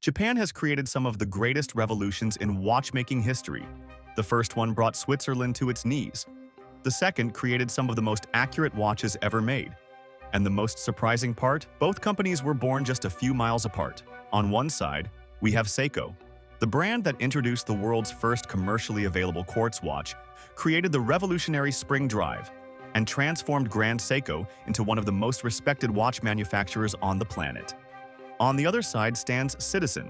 Japan has created some of the greatest revolutions in watchmaking history. The first one brought Switzerland to its knees. The second created some of the most accurate watches ever made. And the most surprising part, both companies were born just a few miles apart. On one side, we have Seiko, the brand that introduced the world's first commercially available quartz watch, created the revolutionary spring drive, and transformed Grand Seiko into one of the most respected watch manufacturers on the planet. On the other side stands Citizen,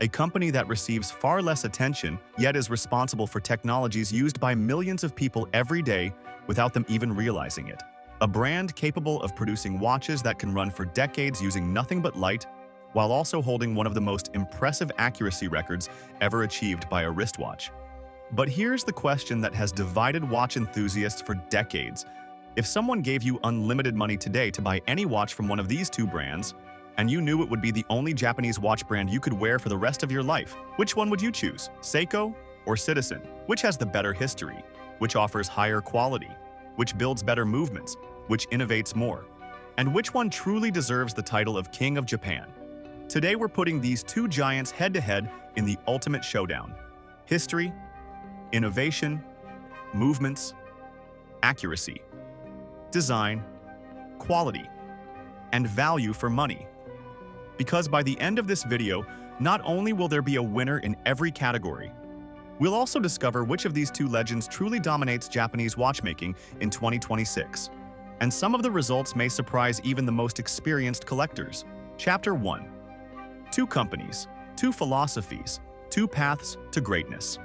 a company that receives far less attention yet is responsible for technologies used by millions of people every day without them even realizing it. A brand capable of producing watches that can run for decades using nothing but light, while also holding one of the most impressive accuracy records ever achieved by a wristwatch. But here's the question that has divided watch enthusiasts for decades. If someone gave you unlimited money today to buy any watch from one of these two brands, and you knew it would be the only Japanese watch brand you could wear for the rest of your life, which one would you choose? Seiko or Citizen? Which has the better history? Which offers higher quality? Which builds better movements? Which innovates more? And which one truly deserves the title of King of Japan? Today we're putting these two giants head-to-head in the ultimate showdown. History, innovation, movements, accuracy, design, quality, and value for money. Because by the end of this video, not only will there be a winner in every category, we'll also discover which of these two legends truly dominates Japanese watchmaking in 2026. And some of the results may surprise even the most experienced collectors. Chapter 1. Two companies, two philosophies, two paths to greatness.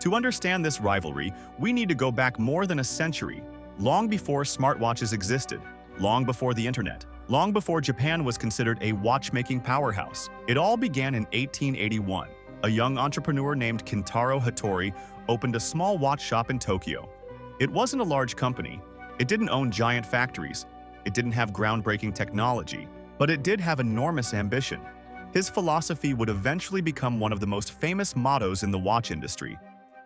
To understand this rivalry, we need to go back more than a century, long before smartwatches existed, long before the internet, long before Japan was considered a watchmaking powerhouse. It all began in 1881. A young entrepreneur named Kintaro Hattori opened a small watch shop in Tokyo. It wasn't a large company. It didn't own giant factories. It didn't have groundbreaking technology. But it did have enormous ambition. His philosophy would eventually become one of the most famous mottos in the watch industry: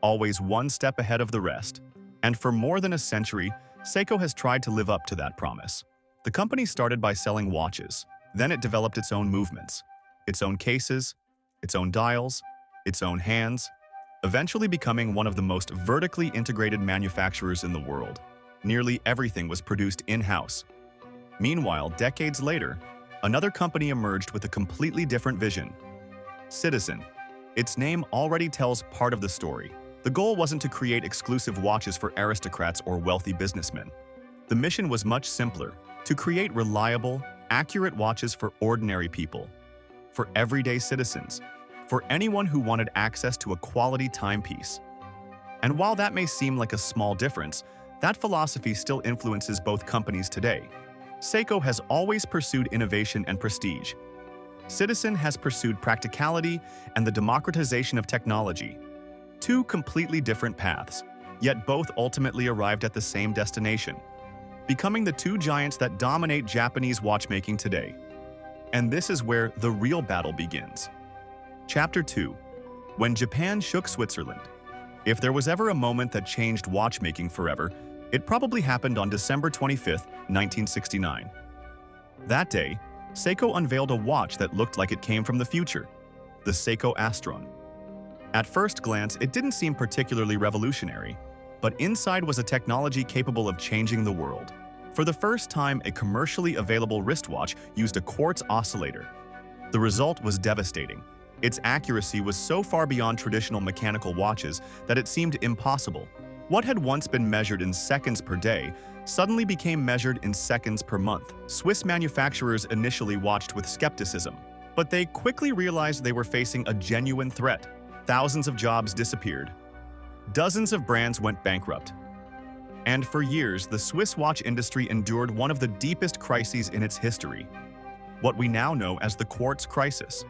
always one step ahead of the rest. And for more than a century, Seiko has tried to live up to that promise. The company started by selling watches. Then it developed its own movements, its own cases, its own dials, its own hands, eventually becoming one of the most vertically integrated manufacturers in the world. Nearly everything was produced in-house. Meanwhile, decades later, another company emerged with a completely different vision: Citizen. Its name already tells part of the story. The goal wasn't to create exclusive watches for aristocrats or wealthy businessmen. The mission was much simpler: to create reliable, accurate watches for ordinary people, for everyday citizens, for anyone who wanted access to a quality timepiece. And while that may seem like a small difference, that philosophy still influences both companies today. Seiko has always pursued innovation and prestige. Citizen has pursued practicality and the democratization of technology. Two completely different paths, yet both ultimately arrived at the same destination, becoming the two giants that dominate Japanese watchmaking today. And this is where the real battle begins. Chapter 2. When Japan shook Switzerland. If there was ever a moment that changed watchmaking forever, it probably happened on December 25, 1969. That day, Seiko unveiled a watch that looked like it came from the future, the Seiko Astron. At first glance, it didn't seem particularly revolutionary, but inside was a technology capable of changing the world. For the first time, a commercially available wristwatch used a quartz oscillator. The result was devastating. Its accuracy was so far beyond traditional mechanical watches that it seemed impossible. What had once been measured in seconds per day suddenly became measured in seconds per month. Swiss manufacturers initially watched with skepticism, but they quickly realized they were facing a genuine threat. Thousands of jobs disappeared. Dozens of brands went bankrupt. And for years, the Swiss watch industry endured one of the deepest crises in its history, what we now know as the quartz crisis.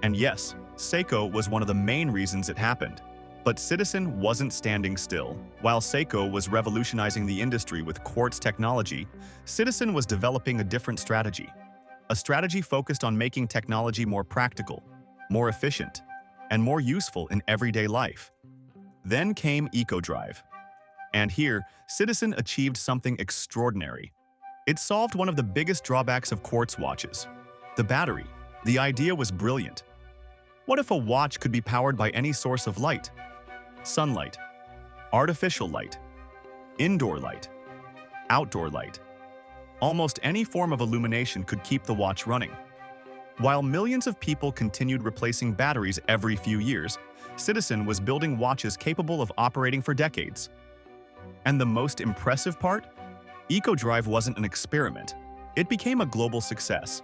And yes, Seiko was one of the main reasons it happened. But Citizen wasn't standing still. While Seiko was revolutionizing the industry with quartz technology, Citizen was developing a different strategy. A strategy focused on making technology more practical, more efficient, and more useful in everyday life. Then came EcoDrive. And here, Citizen achieved something extraordinary. It solved one of the biggest drawbacks of quartz watches: the battery. The idea was brilliant. What if a watch could be powered by any source of light? Sunlight, artificial light, indoor light, outdoor light. Almost any form of illumination could keep the watch running. While millions of people continued replacing batteries every few years, Citizen was building watches capable of operating for decades. And the most impressive part? EcoDrive wasn't an experiment. It became a global success.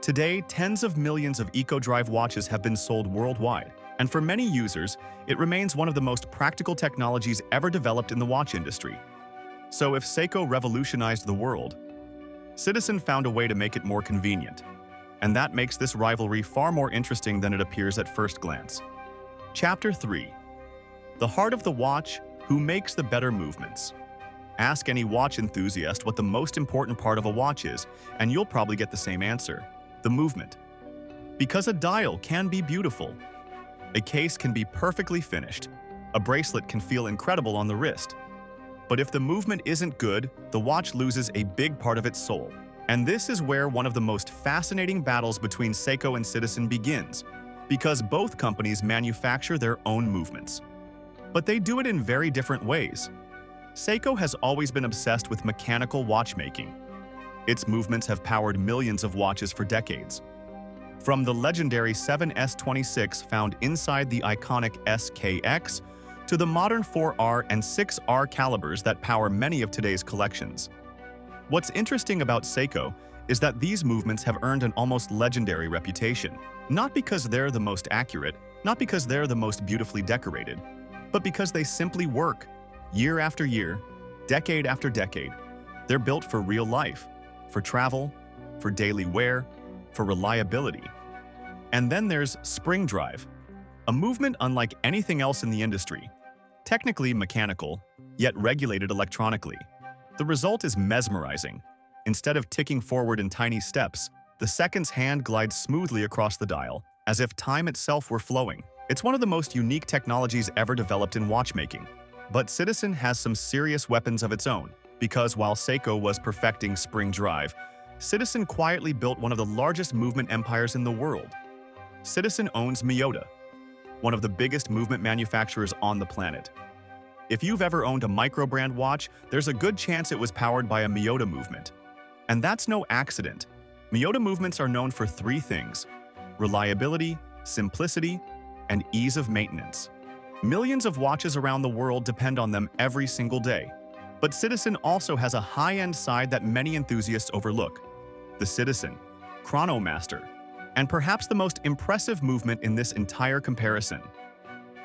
Today, tens of millions of EcoDrive watches have been sold worldwide, and for many users, it remains one of the most practical technologies ever developed in the watch industry. So if Seiko revolutionized the world, Citizen found a way to make it more convenient. And that makes this rivalry far more interesting than it appears at first glance. Chapter 3. The Heart of the Watch: Who Makes the Better Movements? Ask any watch enthusiast what the most important part of a watch is, and you'll probably get the same answer: the movement. Because a dial can be beautiful, a case can be perfectly finished, a bracelet can feel incredible on the wrist. But if the movement isn't good, the watch loses a big part of its soul. And this is where one of the most fascinating battles between Seiko and Citizen begins, because both companies manufacture their own movements. But they do it in very different ways. Seiko has always been obsessed with mechanical watchmaking. Its movements have powered millions of watches for decades. From the legendary 7S26 found inside the iconic SKX, to the modern 4R and 6R calibers that power many of today's collections. What's interesting about Seiko is that these movements have earned an almost legendary reputation, not because they're the most accurate, not because they're the most beautifully decorated, but because they simply work, year after year, decade after decade. They're built for real life, for travel, for daily wear, for reliability. And then there's spring drive, a movement unlike anything else in the industry, technically mechanical, yet regulated electronically. The result is mesmerizing. Instead of ticking forward in tiny steps, the second's hand glides smoothly across the dial, as if time itself were flowing. It's one of the most unique technologies ever developed in watchmaking. But Citizen has some serious weapons of its own, because while Seiko was perfecting spring drive, Citizen quietly built one of the largest movement empires in the world. Citizen owns Miyota, one of the biggest movement manufacturers on the planet. If you've ever owned a micro-brand watch, there's a good chance it was powered by a Miyota movement. And that's no accident. Miyota movements are known for three things: reliability, simplicity, and ease of maintenance. Millions of watches around the world depend on them every single day. But Citizen also has a high-end side that many enthusiasts overlook: the Citizen Chronomaster, and perhaps the most impressive movement in this entire comparison: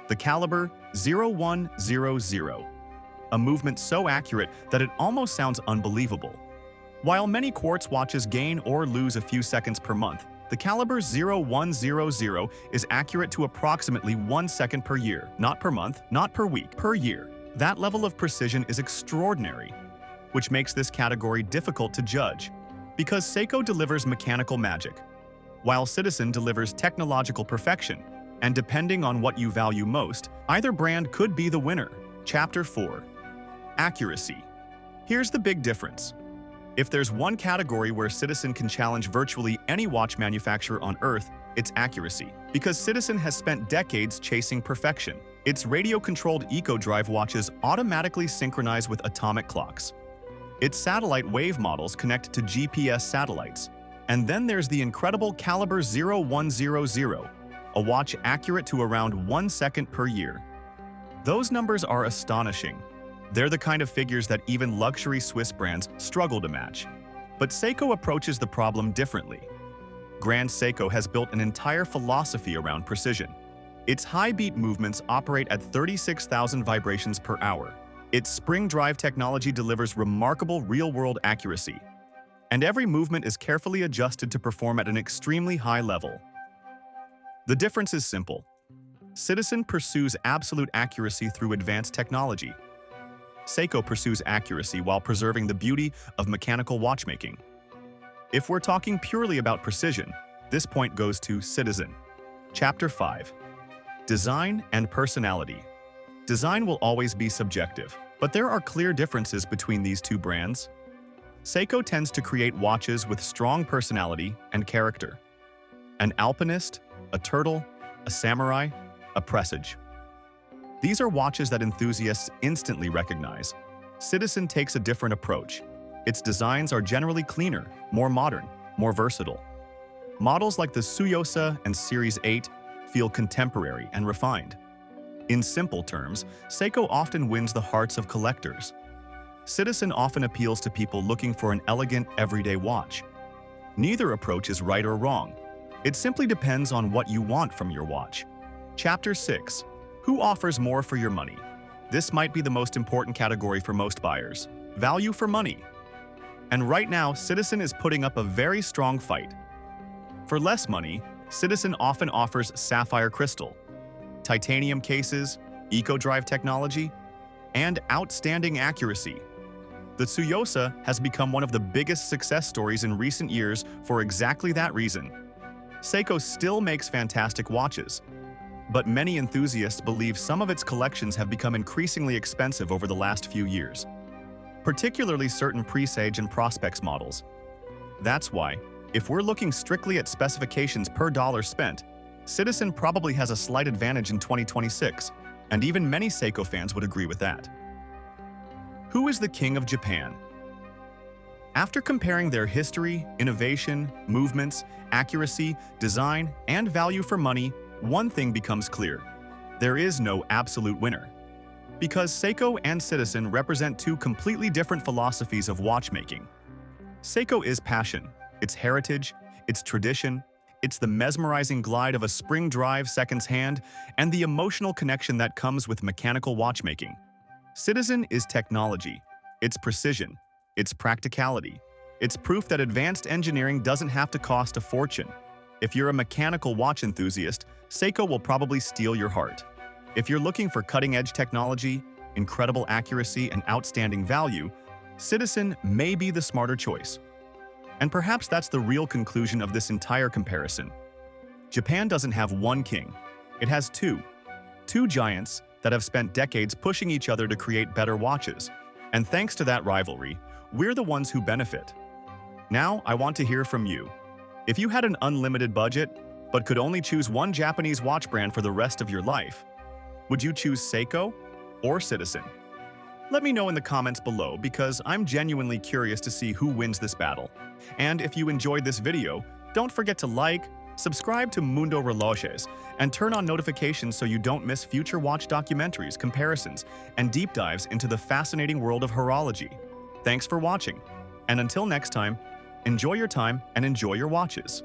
the caliber 0100, a movement so accurate that it almost sounds unbelievable. While many quartz watches gain or lose a few seconds per month, the caliber 0100 is accurate to approximately 1 second per year, not per month, not per week, per year. That level of precision is extraordinary, which makes this category difficult to judge, because Seiko delivers mechanical magic, while Citizen delivers technological perfection. And depending on what you value most, either brand could be the winner. Chapter 4. Accuracy. Here's the big difference. If there's one category where Citizen can challenge virtually any watch manufacturer on Earth, it's accuracy. Because Citizen has spent decades chasing perfection. Its radio-controlled EcoDrive watches automatically synchronize with atomic clocks. Its satellite wave models connect to GPS satellites. And then there's the incredible caliber 0100, a watch accurate to around 1 second per year. Those numbers are astonishing. They're the kind of figures that even luxury Swiss brands struggle to match. But Seiko approaches the problem differently. Grand Seiko has built an entire philosophy around precision. Its high-beat movements operate at 36,000 vibrations per hour. Its spring drive technology delivers remarkable real-world accuracy. And every movement is carefully adjusted to perform at an extremely high level. The difference is simple. Citizen pursues absolute accuracy through advanced technology. Seiko pursues accuracy while preserving the beauty of mechanical watchmaking. If we're talking purely about precision, this point goes to Citizen. Chapter 5. Design and personality. Design will always be subjective, but there are clear differences between these two brands. Seiko tends to create watches with strong personality and character. An alpinist, a turtle, a samurai, a presage. These are watches that enthusiasts instantly recognize. Citizen takes a different approach. Its designs are generally cleaner, more modern, more versatile. Models like the Tsuyosa and Series 8 feel contemporary and refined. In simple terms, Seiko often wins the hearts of collectors. Citizen often appeals to people looking for an elegant, everyday watch. Neither approach is right or wrong. It simply depends on what you want from your watch. Chapter 6. Who offers more for your money? This might be the most important category for most buyers. Value for money. And right now, Citizen is putting up a very strong fight. For less money, Citizen often offers sapphire crystal, titanium cases, eco-drive technology, and outstanding accuracy. The Tsuyosa has become one of the biggest success stories in recent years for exactly that reason. Seiko still makes fantastic watches, but many enthusiasts believe some of its collections have become increasingly expensive over the last few years, particularly certain Presage and Prospex models. That's why, if we're looking strictly at specifications per dollar spent, Citizen probably has a slight advantage in 2026, and even many Seiko fans would agree with that. Who is the king of Japan? After comparing their history, innovation, movements, accuracy, design, and value for money, one thing becomes clear. There is no absolute winner. Because Seiko and Citizen represent two completely different philosophies of watchmaking. Seiko is passion, its heritage, its tradition, it's the mesmerizing glide of a spring drive seconds hand, and the emotional connection that comes with mechanical watchmaking. Citizen is technology, its precision, its practicality. It's proof that advanced engineering doesn't have to cost a fortune. If you're a mechanical watch enthusiast, Seiko will probably steal your heart. If you're looking for cutting-edge technology, incredible accuracy, and outstanding value, Citizen may be the smarter choice. And perhaps that's the real conclusion of this entire comparison. Japan doesn't have one king. It has two. Two giants that have spent decades pushing each other to create better watches. And thanks to that rivalry, we're the ones who benefit. Now, I want to hear from you. If you had an unlimited budget, but could only choose one Japanese watch brand for the rest of your life, would you choose Seiko or Citizen? Let me know in the comments below because I'm genuinely curious to see who wins this battle. And if you enjoyed this video, don't forget to like, subscribe to Mundo Relojes, and turn on notifications so you don't miss future watch documentaries, comparisons, and deep dives into the fascinating world of horology. Thanks for watching, and until next time, enjoy your time and enjoy your watches.